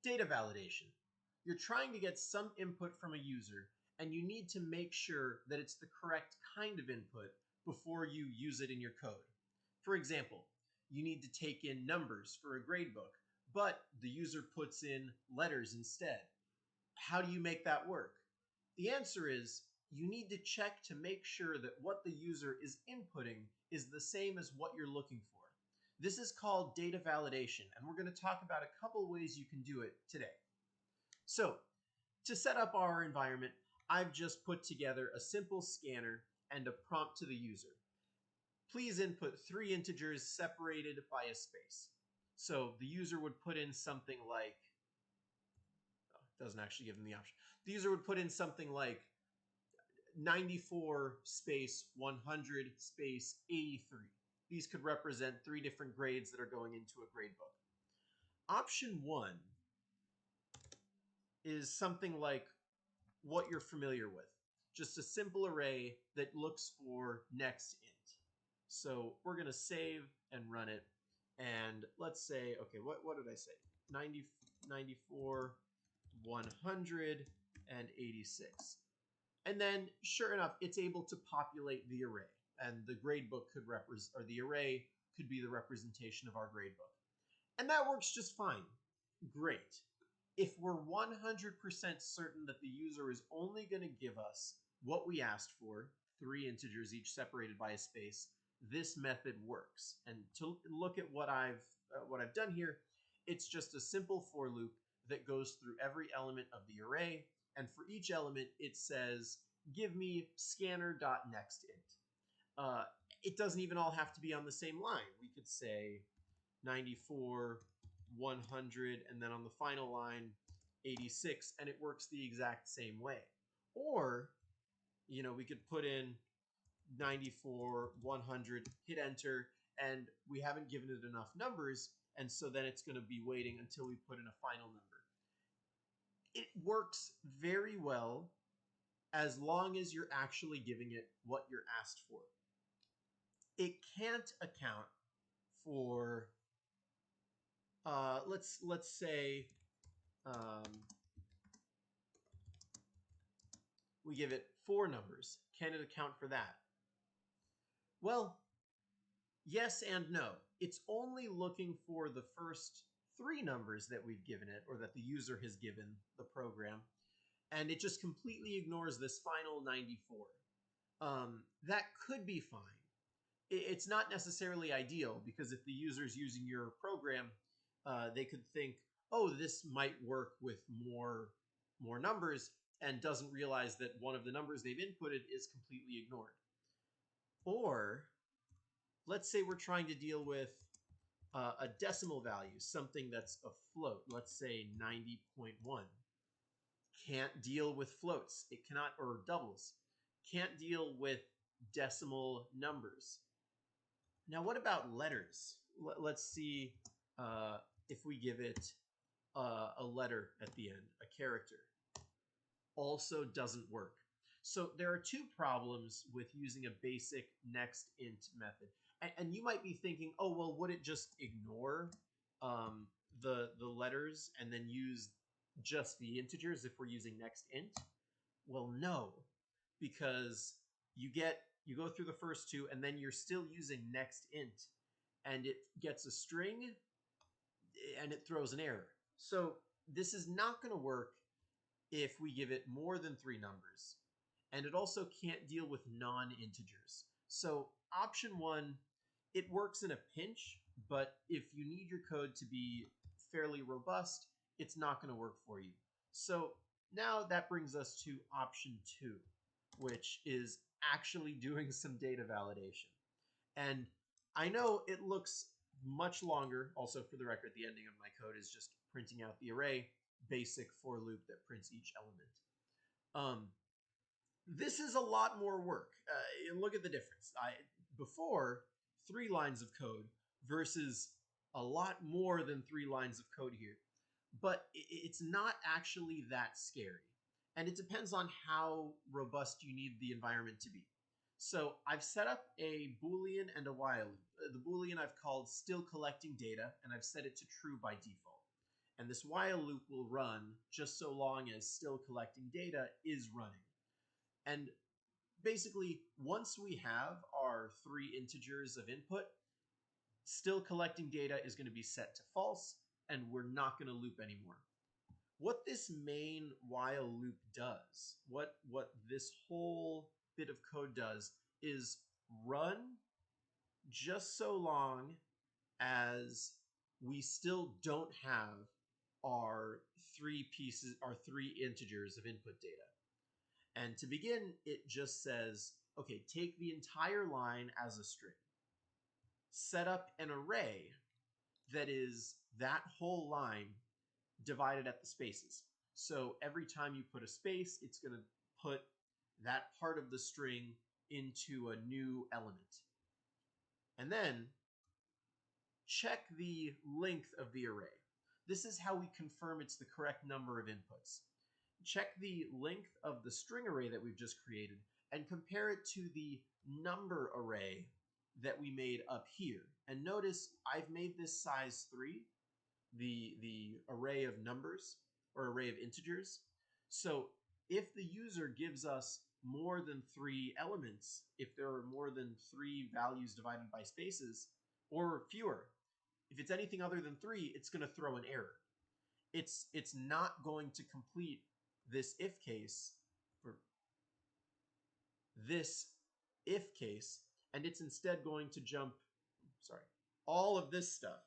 Data validation. You're trying to get some input from a user, and you need to make sure that it's the correct kind of input before you use it in your code. For example, you need to take in numbers for a gradebook, but the user puts in letters instead. How do you make that work? The answer is you need to check to make sure that what the user is inputting is the same as what you're looking for. This is called data validation, and we're going to talk about a couple ways you can do it today. So, to set up our environment, I've just put together a simple scanner and a prompt to the user. Please input 3 integers separated by a space. So the user would put in something like, oh, it doesn't actually give them the option. The user would put in something like 94 space 100 space 83. These could represent 3 different grades that are going into a gradebook. Option 1 is something like what you're familiar with. Just a simple array that looks for nextInt. So we're going to save and run it. And let's say, okay, what did I say? 94, 100, and 86. And then, sure enough, it's able to populate the array. And the gradebook could represent, or the array could be the representation of our gradebook. And that works just fine. Great. If we're 100% certain that the user is only going to give us what we asked for, 3 integers each separated by a space, this method works. And to look at what I've done here, it's just a simple for loop that goes through every element of the array, and for each element it says, give me scanner.nextInt. It doesn't even all have to be on the same line. We could say 94, 100, and then on the final line 86, and it works the exact same way. Or, you know, we could put in 94, 100, hit enter, and we haven't given it enough numbers, and so then it's going to be waiting until we put in a final number. It works very well as long as you're actually giving it what you're asked for. It can't account for, let's say, we give it 4 numbers. Can it account for that? Well, yes and no. It's only looking for the first 3 numbers that we've given it, or that the user has given the program, and it just completely ignores this final 94. That could be fine. It's not necessarily ideal, because if the user's using your program, they could think, oh, this might work with more numbers, and doesn't realize that one of the numbers they've inputted is completely ignored. Or let's say we're trying to deal with a decimal value, something that's a float, let's say 90.1. Can't deal with floats. It cannot, or doubles. Can't deal with decimal numbers. Now, what about letters? Let's see if we give it a letter at the end, a character. Also doesn't work. So there are 2 problems with using a basic nextInt method. And you might be thinking, oh, well, would it just ignore the letters and then use just the integers if we're using nextInt? Well, no, because you go through the first 2 and then you're still using nextInt, and it gets a string and it throws an error. So this is not going to work if we give it more than 3 numbers. And it also can't deal with non-integers. So option 1, it works in a pinch, but if you need your code to be fairly robust, it's not going to work for you. So now that brings us to option 2, which is actually doing some data validation. And I know it looks much longer. Also, for the record, the ending of my code is just printing out the array, basic for loop that prints each element. This is a lot more work. Look at the difference. Before, 3 lines of code versus a lot more than 3 lines of code here. But it's not actually that scary. And it depends on how robust you need the environment to be. So I've set up a boolean and a while loop. The boolean I've called stillCollectingData, and I've set it to true by default. And this while loop will run just so long as stillCollectingData is running. And basically, once we have our 3 integers of input, stillCollectingData is going to be set to false, and we're not going to loop anymore. What this main while loop does, what this whole bit of code does, is run just so long as we still don't have our 3 integers of input data. And to begin, it just says, okay, take the entire line as a string. Set up an array that is that whole line divided at the spaces. So every time you put a space, it's going to put that part of the string into a new element. And then check the length of the array. This is how we confirm it's the correct number of inputs. Check the length of the string array that we've just created and compare it to the number array that we made up here. And notice I've made this size 3, the array of numbers or array of integers. So if the user gives us more than 3 elements, if there are more than 3 values divided by spaces, or fewer, if it's anything other than 3, it's going to throw an error. It's not going to complete this if case, or this if case, and it's instead going to jump, all of this stuff.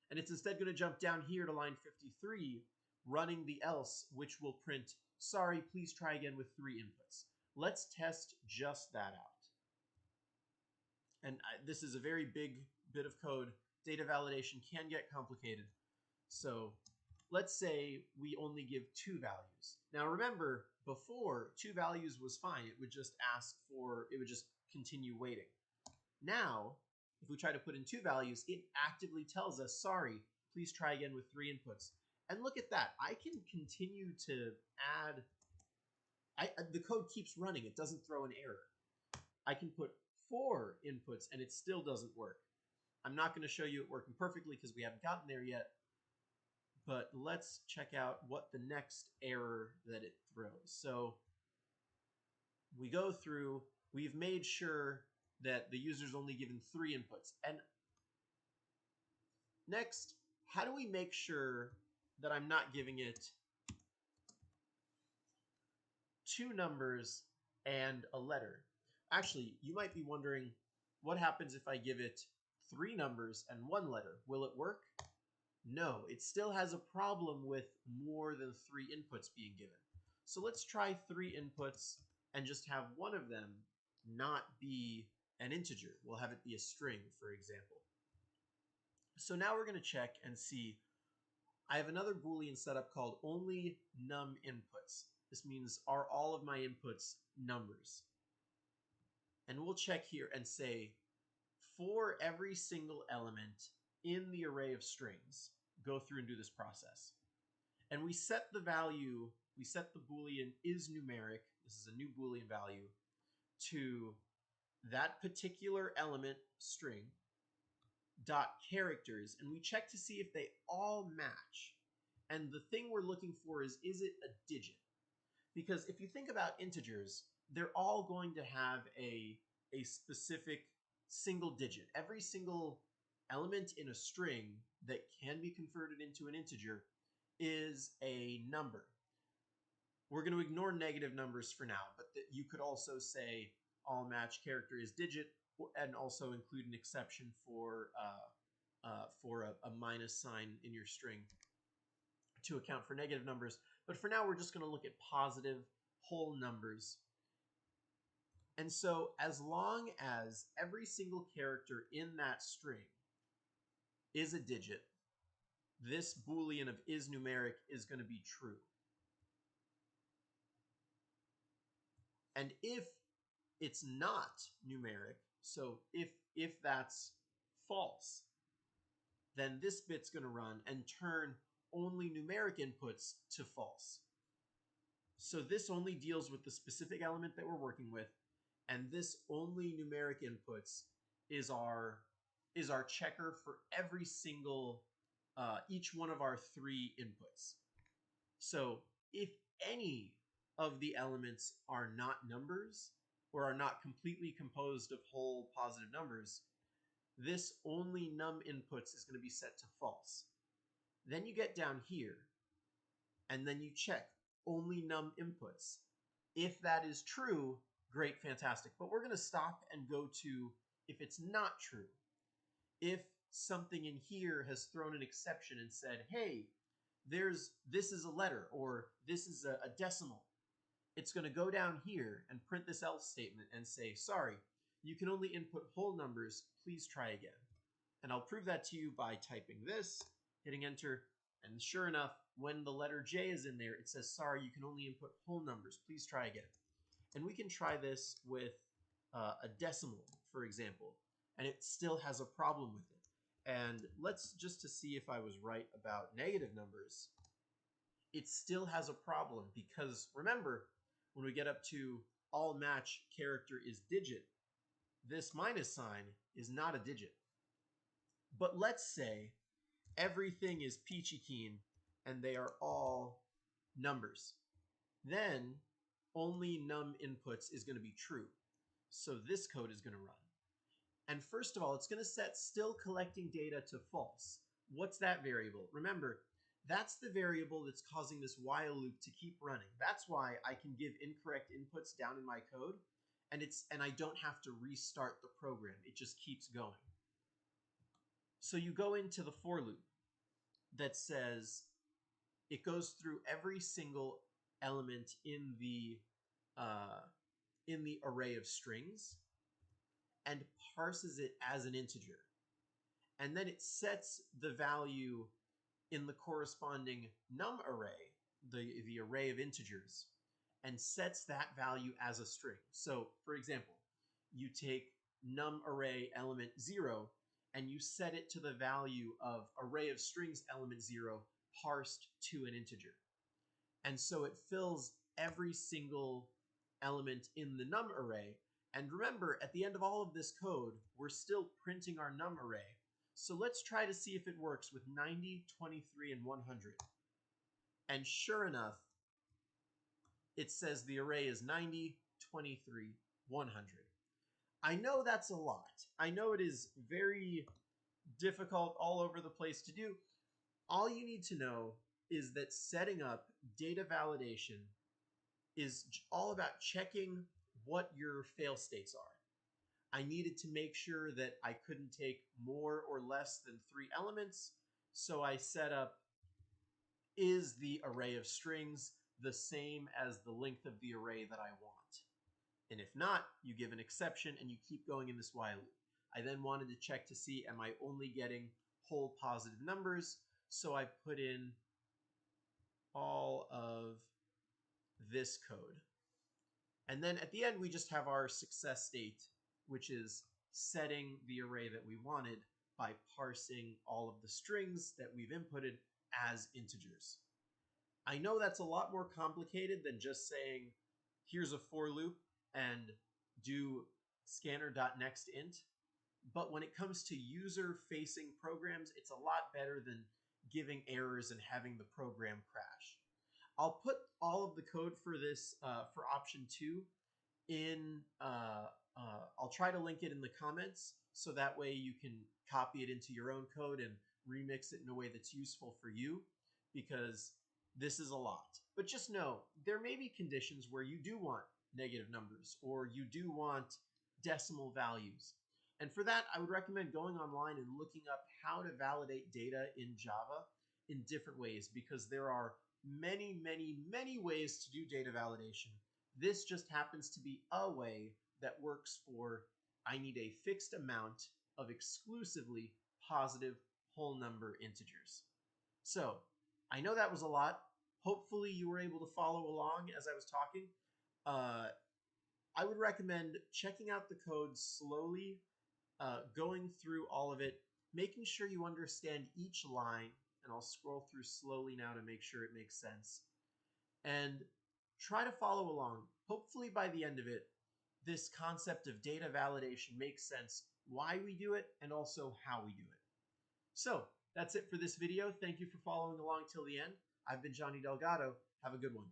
And it's instead going to jump down here to line 53, running the else, which will print, sorry, please try again with 3 inputs. Let's test just that out. And this is a very big bit of code. Data validation can get complicated. So let's say we only give 2 values. Now remember, before 2 values was fine. It would just continue waiting. Now, if we try to put in 2 values, it actively tells us, sorry, please try again with 3 inputs. And look at that. I can continue to add, the code keeps running. It doesn't throw an error. I can put 4 inputs and it still doesn't work. I'm not going to show you it working perfectly because we haven't gotten there yet. But let's check out what the next error that it throws. So we go through, we've made sure that the user's only given 3 inputs. And next, how do we make sure that I'm not giving it 2 numbers and a letter? Actually, you might be wondering, what happens if I give it 3 numbers and 1 letter? Will it work? No, it still has a problem with more than 3 inputs being given. So let's try 3 inputs and just have one of them not be an integer. We'll have it be a string, for example. So now we're going to check and see. I have another boolean setup called onlyNumInputs. This means, are all of my inputs numbers? And we'll check here and say, for every single element in the array of strings, go through and do this process. And we set the value, we set the boolean isNumeric, this is a new boolean value, to that particular element string dot characters, and we check to see if they all match. And the thing we're looking for is it a digit? Because if you think about integers, they're all going to have a specific single digit. Every single element in a string that can be converted into an integer is a number. We're going to ignore negative numbers for now, but you could also say allMatch character is digit, and also include an exception for a minus sign in your string to account for negative numbers. But for now, we're just going to look at positive whole numbers. And so as long as every single character in that string is a digit, this boolean of isNumeric is going to be true. And if it's not numeric, so if that's false, then this bit's going to run and turn only numeric inputs to false. So this only deals with the specific element that we're working with, and this only numeric inputs is our checker for every single each one of our three inputs. So if any of the elements are not numbers or are not completely composed of whole positive numbers, this onlyNumInputs is going to be set to false. Then you get down here and then you check onlyNumInputs. If that is true, great, fantastic. But we're going to stop and go to if it's not true. If something in here has thrown an exception and said, hey, this is a letter or this is a decimal, it's going to go down here and print this else statement and say, sorry, you can only input whole numbers, please try again. And I'll prove that to you by typing this, hitting enter, and sure enough, when the letter J is in there, it says, sorry, you can only input whole numbers, please try again. And we can try this with a decimal, for example, and it still has a problem with it. And let's just to see if I was right about negative numbers, it still has a problem because remember, when we get up to allMatch character is digit, this minus sign is not a digit. But let's say everything is peachy keen and they are all numbers. Then onlyNumInputs is going to be true. So this code is going to run. And first of all, it's going to set stillCollectingData to false. What's that variable? Remember, that's the variable that's causing this while loop to keep running. That's why I can give incorrect inputs down in my code, and I don't have to restart the program. It just keeps going. So you go into the for loop that says it goes through every single element in the array of strings and parses it as an integer. And then it sets the value in the corresponding numArray, the array of integers, and sets that value as a string. So, for example, you take numArray element 0 and you set it to the value of array of strings element 0 parsed to an integer. And so it fills every single element in the numArray. And remember, at the end of all of this code, we're still printing our numArray. So let's try to see if it works with 90, 23, and 100. And sure enough, it says the array is 90, 23, 100. I know that's a lot. I know it is very difficult all over the place to do. All you need to know is that setting up data validation is all about checking what your fail states are. I needed to make sure that I couldn't take more or less than 3 elements, so I set up is the array of strings the same as the length of the array that I want. And if not, you give an exception and you keep going in this while loop. I then wanted to check to see, am I only getting whole positive numbers? So I put in all of this code. And then at the end, we just have our success state, which is setting the array that we wanted by parsing all of the strings that we've inputted as integers. I know that's a lot more complicated than just saying, here's a for loop and do scanner.nextInt. But when it comes to user-facing programs, it's a lot better than giving errors and having the program crash. I'll put all of the code for this, for option 2 in, I'll try to link it in the comments so that way you can copy it into your own code and remix it in a way that's useful for you, because this is a lot. But just know, there may be conditions where you do want negative numbers or you do want decimal values. And for that, I would recommend going online and looking up how to validate data in Java in different ways, because there are many, many, many ways to do data validation. This just happens to be a way that works for, I need a fixed amount of exclusively positive whole number integers. So I know that was a lot. Hopefully you were able to follow along as I was talking. I would recommend checking out the code slowly, going through all of it, making sure you understand each line, and I'll scroll through slowly now to make sure it makes sense. And try to follow along. Hopefully by the end of it, this concept of data validation makes sense, why we do it, and also how we do it. So That's it for this video. Thank you for following along till the end. I've been Johnny Delgado. Have a good one.